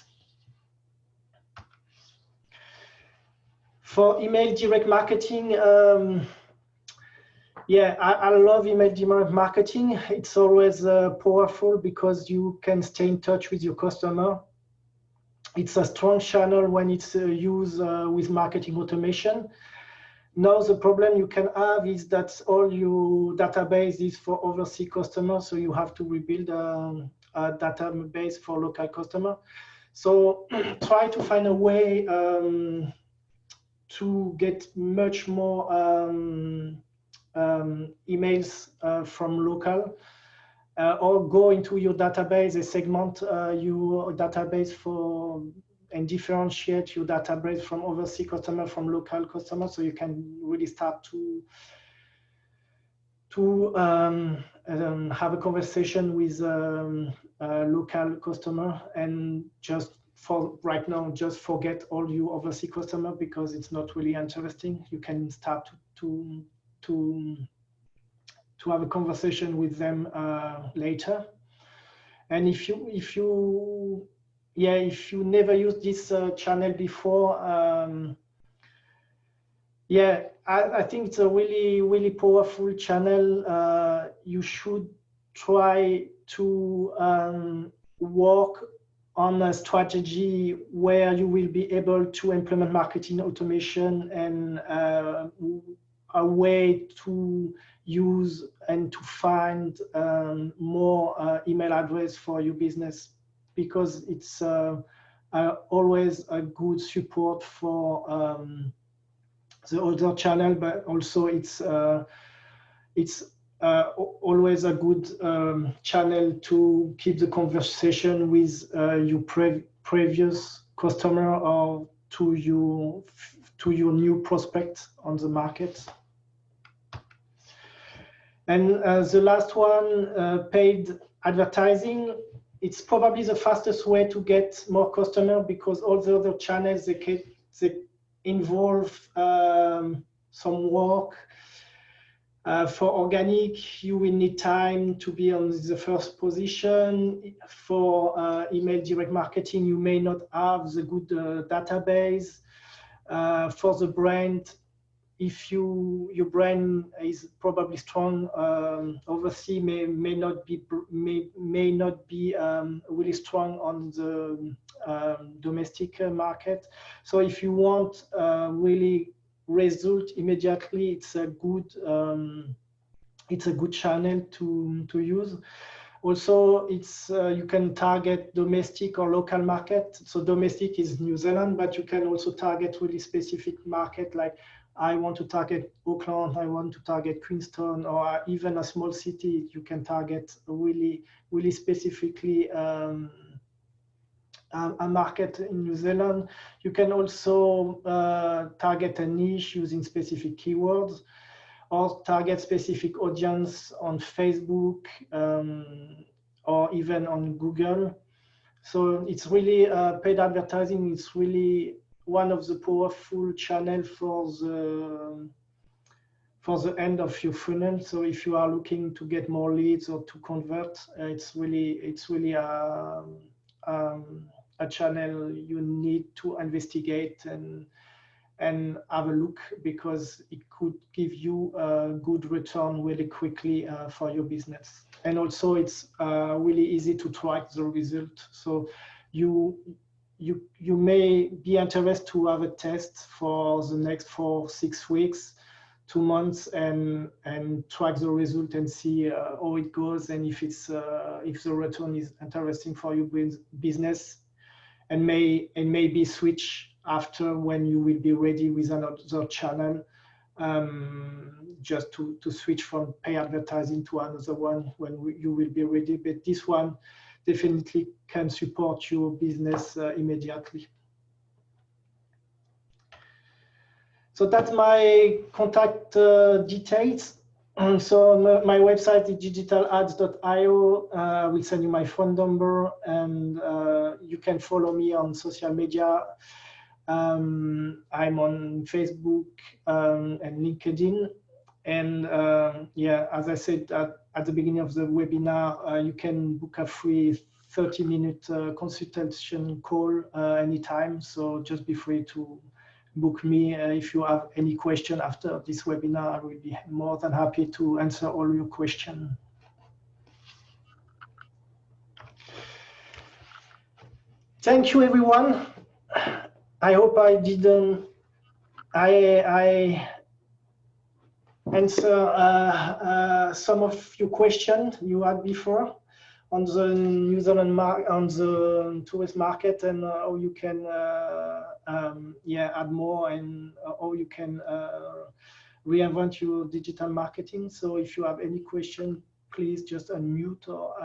For email direct marketing, yeah, I love email direct marketing. It's always powerful because you can stay in touch with your customer. It's a strong channel when it's used with marketing automation. Now the problem you can have is that all your database is for overseas customers, so you have to rebuild a database for local customer. So try to find a way to get much more emails from local, or go into your database and segment your database and differentiate your database from overseas customer from local customers, so you can really start to have a conversation with local customer, and just for right now, just forget all your overseas customer, because it's not really interesting. You can start to have a conversation with them later. And if you never used this channel before, I think it's a really powerful channel. You should try to work on a strategy where you will be able to implement marketing automation and a way to use and to find more email address for your business, because it's always a good support for the other channel, but also it's always a good channel to keep the conversation with your previous customer or to your new prospect on the market. And the last one, paid advertising. It's probably the fastest way to get more customers, because all the other channels, they involve some work. For organic, you will need time to be on the first position. For email direct marketing, you may not have the good database. For the brand, if your brand is probably strong overseas, may not be really strong on the domestic market. So if you want really result immediately, it's a good channel to use. Also, it's you can target domestic or local market. So domestic is New Zealand, but you can also target really specific market, like I want to target Auckland, I want to target Queenstown, or even a small city. You can target really specifically a market in New Zealand. You can also target a niche using specific keywords, or target specific audience on Facebook or even on Google. So it's really paid advertising. It's really one of the powerful channels for the end of your funnel. So if you are looking to get more leads or to convert, it's really a channel you need to investigate and have a look, because it could give you a good return really quickly for your business. And also it's really easy to track the result. So you may be interested to have a test for the next 4-6 weeks, 2 months, and track the result and see how it goes, and if the return is interesting for your business, and maybe switch after when you will be ready with another channel, just to switch from pay advertising to another one when you will be ready. But this one definitely can support your business immediately. So that's my contact details. So my website is digitalads.io. I will send you my phone number, and you can follow me on social media. I'm on Facebook and LinkedIn. And as I said at the beginning of the webinar, you can book a free 30-minute consultation call anytime. So just be free to book me. If you have any question after this webinar, I will be more than happy to answer all your questions. Thank you, everyone. I hope I didn't I answer some of your questions you had before on the New Zealand on the tourist market, and how you can add more, and how you can reinvent your digital marketing. So if you have any question, please just unmute or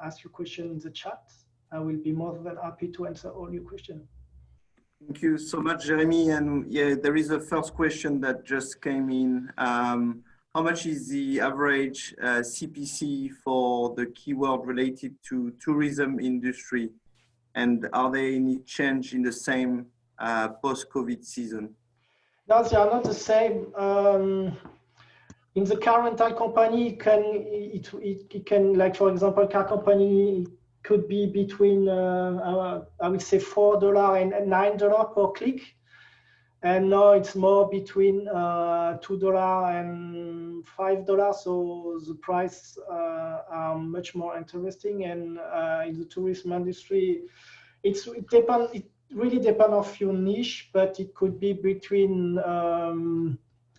ask your question in the chat. I will be more than happy to answer all your questions. Thank you so much, Jeremy. And yeah, there is a first question that just came in. How much is the average CPC for the keyword related to tourism industry? And are there any change in the same post-COVID season? No, they are not the same. In the car rental company, it can, like for example, car company could be between I would say $4 and $9 per click, and now it's more between $2 and $5. So the price are much more interesting. And in the tourism industry, it really depends on your niche, but it could be between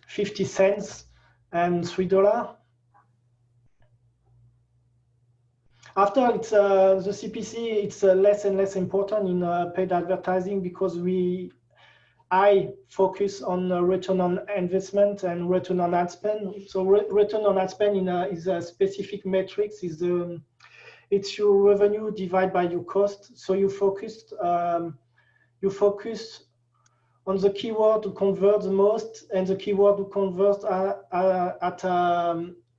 50 cents and $3. After it's the CPC, it's less and less important in paid advertising, because I focus on return on investment and return on ad spend. So return on ad spend is a specific metrics. It's your revenue divided by your cost. So you focus on the keyword to convert the most, and the keyword to convert at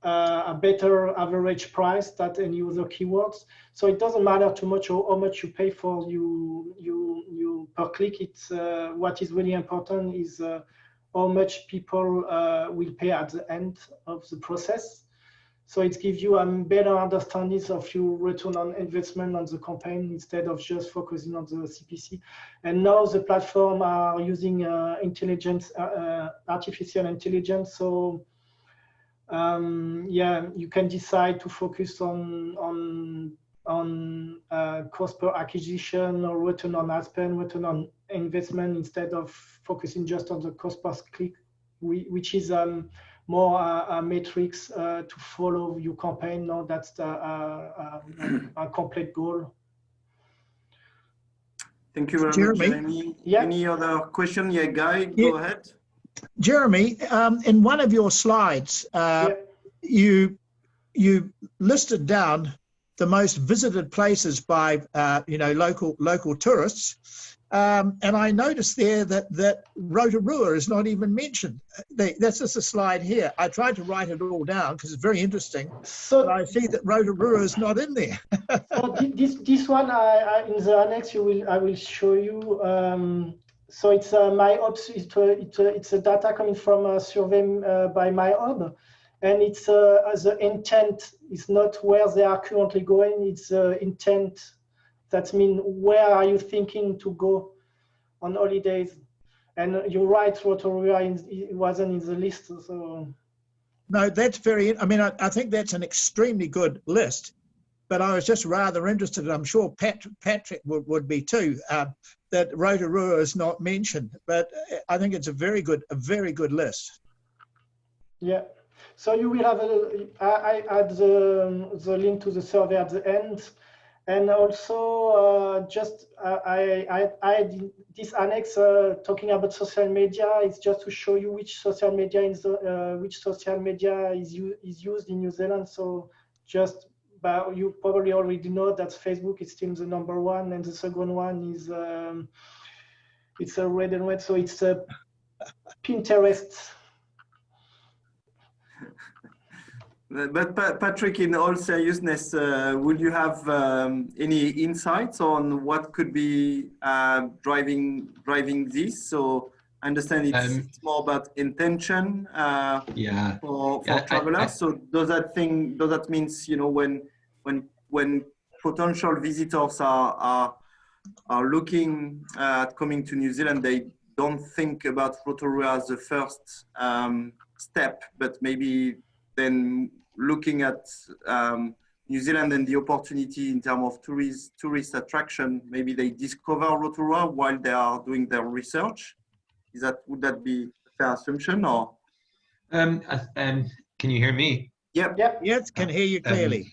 a better average price than any other keywords. So it doesn't matter too much how much you pay for you per click. It's what is really important is how much people will pay at the end of the process. So it gives you a better understanding of your return on investment on the campaign, instead of just focusing on the CPC. And now the platform are using artificial intelligence. So yeah, you can decide to focus on cost per acquisition, or return on ad spend, return on investment, instead of focusing just on the cost per click, which is more a matrix to follow your campaign. Now that's a complete goal. Thank you very much, Jeremy. Yeah. Any other question? Yeah, Guy, go ahead. Jeremy, in one of your slides, you listed down the most visited places by local tourists, and I noticed there that Rotorua is not even mentioned. That's just a slide here. I tried to write it all down because it's very interesting. So I see that Rotorua is not in there. So this one, in the annex, I will show you. So it's it's a data coming from a survey by MyHub, and it's the intent is not where they are currently going. It's intent. That means where are you thinking to go on holidays? And you're right, Rotorua it wasn't in the list. So no, that's very. I mean, I think that's an extremely good list. But I was just rather interested, and I'm sure Patrick would be too, that Rotorua is not mentioned. But I think it's a very good list. Yeah. So you will have I add the link to the survey at the end, and also I add this annex talking about social media. It's just to show you which social media is used in New Zealand. So just. But you probably already know that Facebook is still the #1, and the second one is it's a red and red, so it's Pinterest. But Patrick, in all seriousness, will you have any insights on what could be driving this? So I understand it's more about intention for travelers. So does that mean when potential visitors are looking at coming to New Zealand, they don't think about Rotorua as the first step, but maybe then looking at New Zealand and the opportunity in terms of tourist attraction, maybe they discover Rotorua while they are doing their research. Would that be a fair assumption, or? Can you hear me? Yep. Yes, can hear you clearly.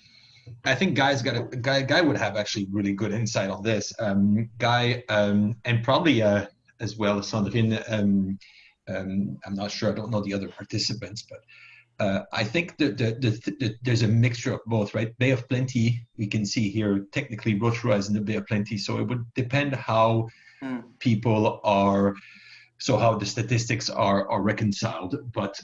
I think Guy would have actually really good insight on this. Guy, and probably as well as Sandrine, I'm not sure, I don't know the other participants, but I think that there's a mixture of both, right? Bay of Plenty, we can see here, technically Rotorua is in the Bay of Plenty, so it would depend how people are, so how the statistics are reconciled. But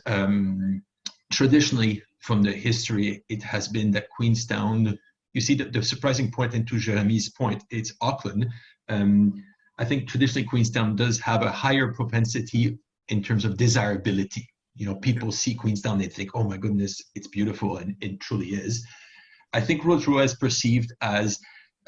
traditionally, from the history, it has been that Queenstown, you see that the surprising point, and to Jeremy's point, it's Auckland. I think traditionally Queenstown does have a higher propensity in terms of desirability. You know, people see Queenstown, they think, oh my goodness, it's beautiful, and it truly is. I think Rotorua is perceived as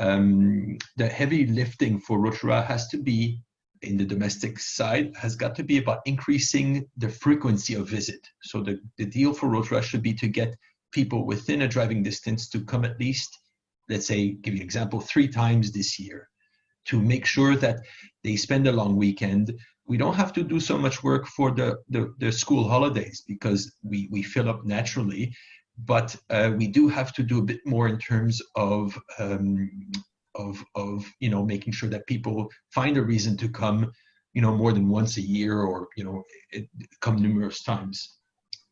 the heavy lifting for Rotorua has to be, in the domestic side, has got to be about increasing the frequency of visit. So the deal for Rotorua should be to get people within a driving distance to come at least, let's say, give you an example, 3 times this year, to make sure that they spend a long weekend. We don't have to do so much work for the school holidays because we fill up naturally, but we do have to do a bit more in terms of making sure that people find a reason to come, more than once a year, or come numerous times.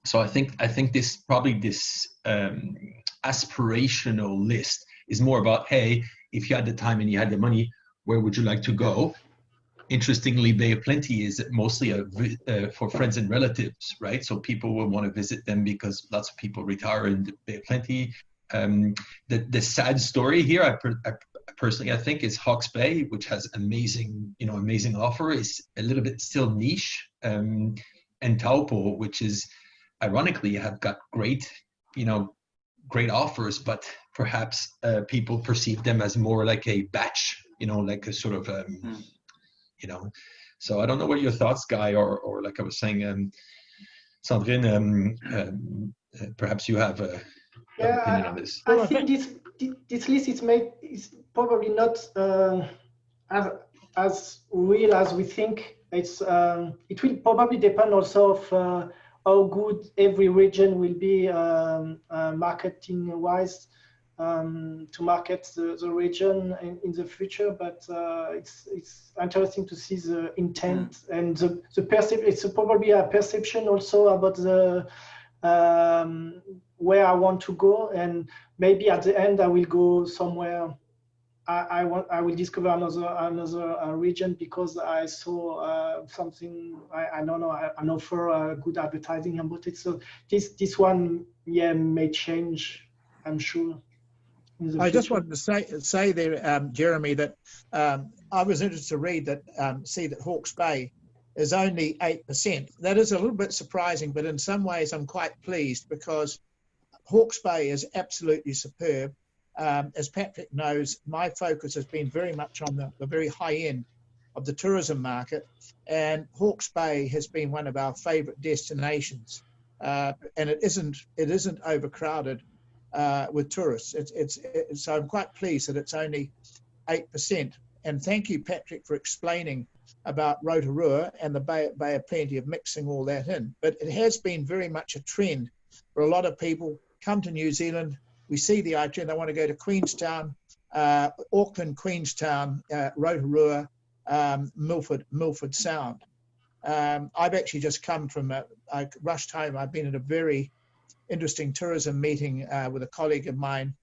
So I think this aspirational list is more about, hey, if you had the time and you had the money, where would you like to go? Interestingly, Bay of Plenty is mostly for friends and relatives, right? So people will want to visit them because lots of people retire in the Bay of Plenty. The sad story here, I personally, I think, is Hawke's Bay, which has amazing offer, is a little bit still niche, and Taupo, which is ironically have got great offers, but perhaps people perceive them as more like a batch, like a sort of, So I don't know what your thoughts, Guy, or like I was saying, Sandrine, perhaps you have an opinion on this. I think this list is probably not as real as we think. It will probably depend also of how good every region will be marketing-wise to market the region in the future. But it's interesting to see the intent and the perception. It's probably a perception also about the where I want to go, and maybe at the end I will go somewhere. I will discover another region because I saw something. I don't know, an offer, good advertising about it. So this one, may change, I'm sure. I just wanted to say there, Jeremy, that I was interested to read that see that Hawke's Bay is only 8%. That is a little bit surprising, but in some ways I'm quite pleased because Hawke's Bay is absolutely superb. As Patrick knows, my focus has been very much on the very high end of the tourism market, and Hawke's Bay has been one of our favourite destinations, and it isn't overcrowded with tourists. So I'm quite pleased that it's only 8%. And thank you, Patrick, for explaining about Rotorua and the Bay of Plenty, of mixing all that in. But it has been very much a trend for a lot of people come to New Zealand. We see the idea they want to go to Queenstown, Auckland, Queenstown, Rotorua, Milford Sound. I've actually just come from I rushed home. I've been at a very interesting tourism meeting with a colleague of mine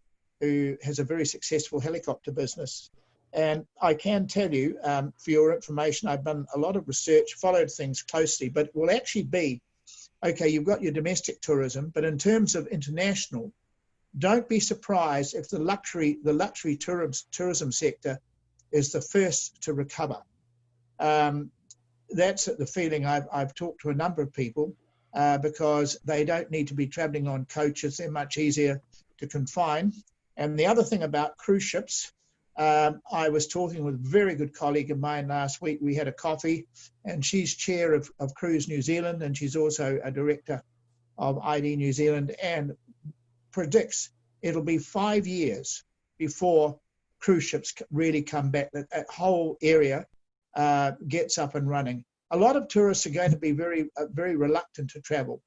who has a very successful helicopter business. And I can tell you, for your information, I've done a lot of research, followed things closely, but it will actually be, okay, you've got your domestic tourism, but in terms of international, don't be surprised if the luxury tourism sector is the first to recover. That's the feeling I've talked to a number of people because they don't need to be traveling on coaches. They're much easier to confine. And the other thing about cruise ships, I was talking with a very good colleague of mine last week. We had a coffee, and she's chair of Cruise New Zealand, and she's also a director of ID New Zealand, and predicts it'll be 5 years before cruise ships really come back, that whole area gets up and running. A lot of tourists are going to be very, very reluctant to travel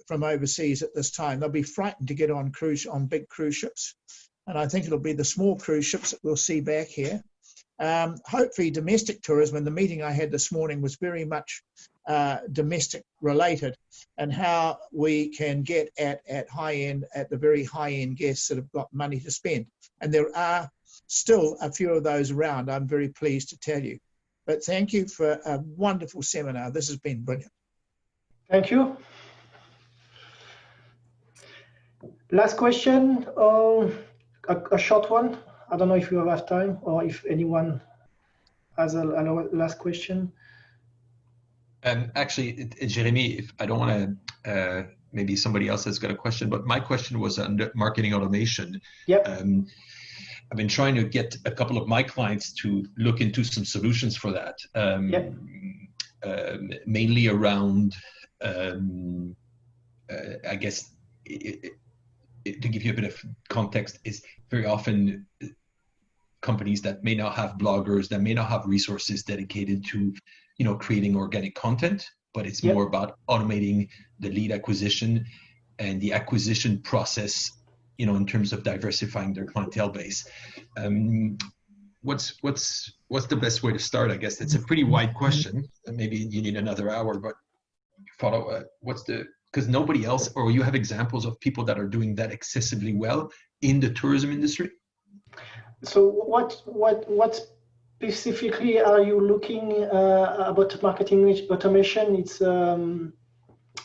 from overseas at this time. They'll be frightened to get on big cruise ships. And I think it'll be the small cruise ships that we'll see back here. Hopefully domestic tourism, and the meeting I had this morning was very much domestic related, and how we can get at the very high end guests that have got money to spend. And there are still a few of those around, I'm very pleased to tell you. But thank you for a wonderful seminar. This has been brilliant. Thank you. Last question, a short one. I don't know if you have time or if anyone has a last question. Actually, Jeremy, if I don't want to, maybe somebody else has got a question, but my question was on marketing automation. Yep. I've been trying to get a couple of my clients to look into some solutions for that, mainly around, I guess, to give you a bit of context, is very often companies that may not have bloggers, that may not have resources dedicated to, creating organic content, but it's more about automating the lead acquisition and the acquisition process, in terms of diversifying their clientele base. What's the best way to start? I guess it's a pretty wide question. Maybe you need another hour, but follow. Because nobody else, or you have examples of people that are doing that excessively well in the tourism industry? So what specifically are you looking about marketing automation? It's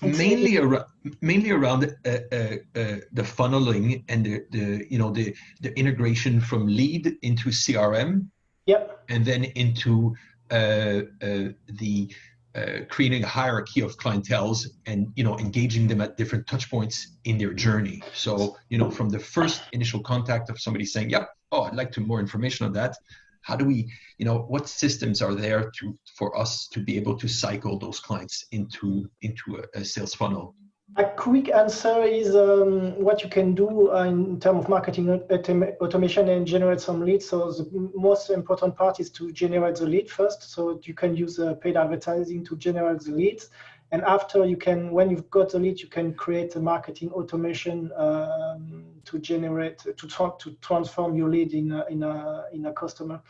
mainly around the funneling and the integration from lead into CRM, and then into the creating a hierarchy of clienteles and engaging them at different touch points in their journey. So from the first initial contact of somebody saying, "Yep, I'd like to more information on that." How do we, what systems are there for us to be able to cycle those clients into a sales funnel? A quick answer is what you can do in terms of marketing automation and generate some leads. So the most important part is to generate the lead first. So you can use paid advertising to generate the leads. And after when you've got the lead, you can create a marketing automation to transform your lead in a customer.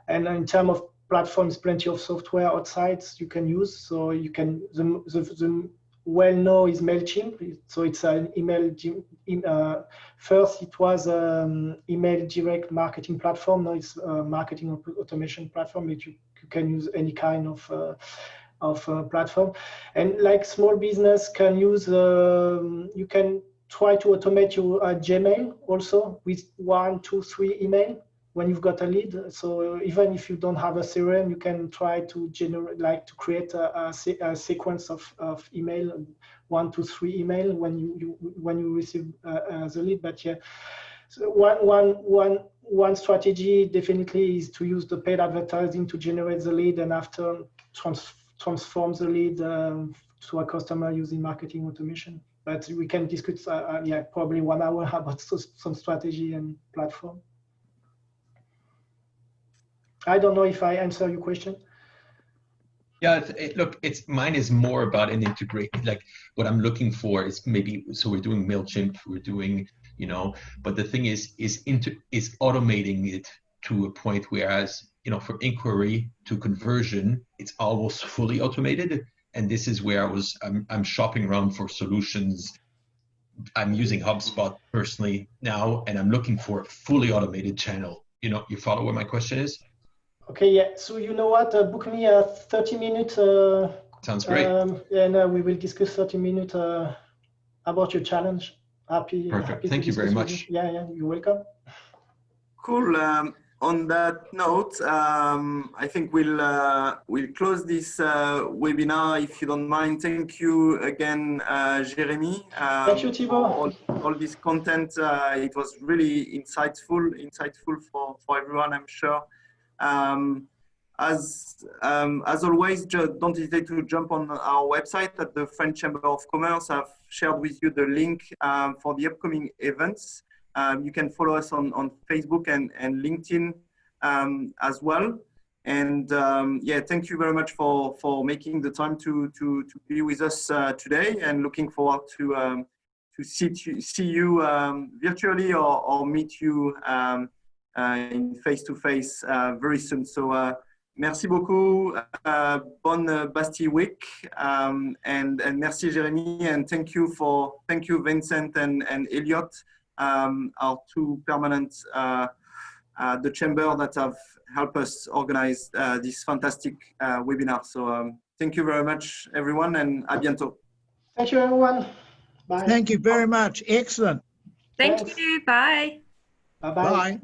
And in terms of platforms, plenty of software outside you can use. So you can the well-known is MailChimp. So it's an email. First, it was email direct marketing platform. Now it's a marketing automation platform that you can use any kind of platform. And like small business can use, you can try to automate your Gmail also with 1, 2, 3 email when you've got a lead. So even if you don't have a CRM, you can try to generate, to create a sequence of email, 1, 2, 3 email when you receive the lead. But yeah, so one strategy definitely is to use the paid advertising to generate the lead, and after transform the lead to a customer using marketing automation. But we can discuss, probably 1 hour about some strategy and platform. I don't know if I answer your question. Yeah, look, mine is more about an integrate. Like what I'm looking for is maybe, so we're doing MailChimp, we're doing, but the thing is automating it to a point whereas, for inquiry to conversion, it's almost fully automated. And this is where I'm shopping around for solutions. I'm using HubSpot personally now, and I'm looking for a fully automated channel. You follow what my question is? Okay, yeah. So you know what? Book me a 30-minute. Sounds great. And we will discuss 30 minutes about your challenge. Perfect. Thank you very much. Yeah, you're welcome. Cool. On that note, I think we'll close this webinar if you don't mind. Thank you again, Jérémy. Thank you, Thibaut. All this content, it was really insightful for everyone, I'm sure. As always, don't hesitate to jump on our website at the French Chamber of Commerce. I've shared with you the link for the upcoming events. You can follow us on Facebook and LinkedIn as well. And thank you very much for making the time to be with us today, and looking forward to see you virtually or meet you in face-to-face very soon. So merci beaucoup, bonne Bastille week, and merci Jérémy, and thank you Vincent and Elliot, our two permanent the chamber that have helped us organize this fantastic webinar. So thank you very much everyone, and à bientôt. Thank you everyone. Bye. Thank you very much. Excellent. Thank you. Bye. Bye-bye. Bye.